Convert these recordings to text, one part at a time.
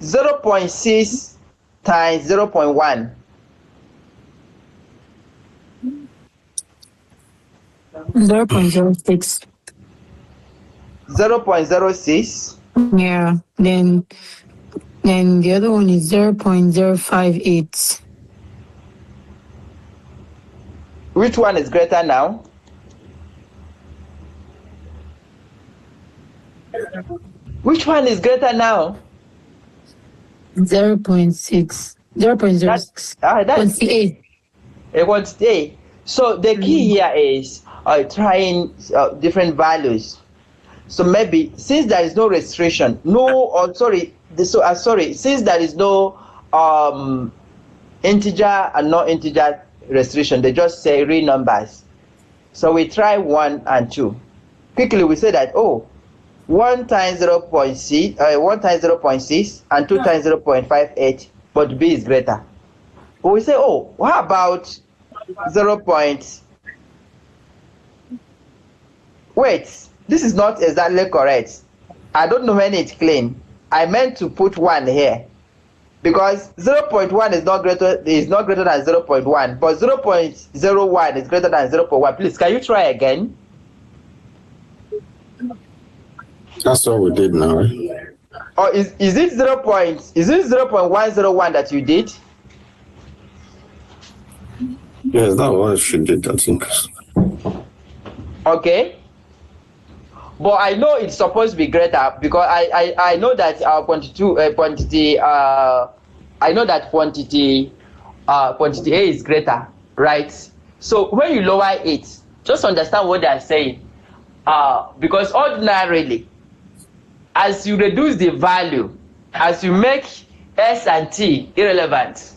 0.6 times 0.1. 0.06. 0.06. Yeah. Then the other one is 0.058. Which one is greater now? Which one is greater now? 0.6. 0.06. That's quantity a quantity A. So the key here is trying different values. So maybe since there is no restriction, since there is no integer and non-integer restriction, they just say real numbers. So we try 1 and 2. Quickly we say that 1 times 0.6 and 2 times 0.58, but B is greater. But we say, how about 0. Wait, this is not exactly correct. I don't know when it's clean. I meant to put 1 here because 0.1 is not greater than 0.1, but 0.01 is greater than 0.1. Please, can you try again? That's what we did now. Or is it 0.101 that you did? Yes, that was she did, I think. Okay. But I know it's supposed to be greater because I know that quantity A is greater, right? So when you lower it, just understand what they are saying. Because ordinarily, as you reduce the value, as you make S and T irrelevant,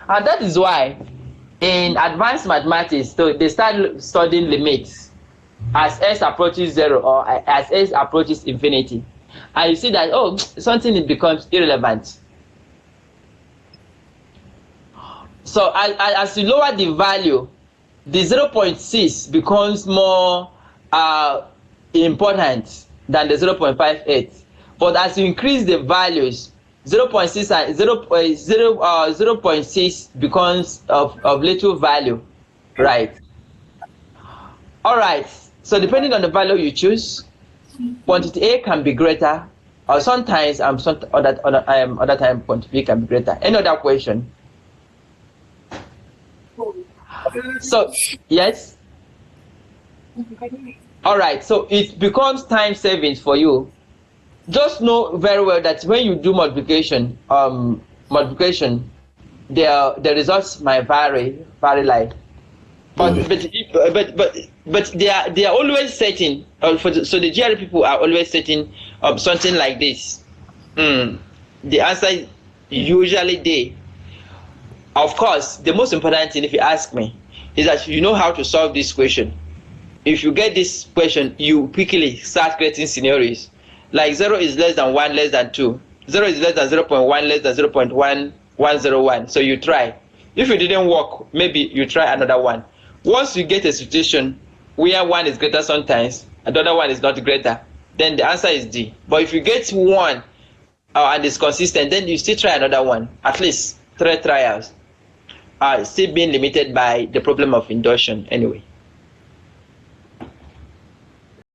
and that is why in advanced mathematics, so they start studying limits as S approaches 0 or as S approaches infinity, and you see that something becomes irrelevant. So as you lower the value, the 0.6 becomes more important than the 0.58. But as you increase the values, 0.6 and 0.6 becomes of little value, right? All right. So depending on the value you choose, quantity A can be greater, or sometimes other time quantity B can be greater. Any other question? So yes. All right. So it becomes time savings for you. Just know very well that when you do multiplication, the results might vary like. But they are always setting. So the GRE people are always setting something like this. The answer is usually they. Of course, the most important thing, if you ask me, is that you know how to solve this question. If you get this question, you quickly start creating scenarios. Like 0 is less than 1, less than 2. 0 is less than 0.1, less than 0.1101. So you try. If it didn't work, maybe you try another one. Once you get a situation where 1 is greater sometimes, another one is not greater, then the answer is D. But if you get 1 and it's consistent, then you still try another one. At least 3 trials. Still being limited by the problem of induction anyway.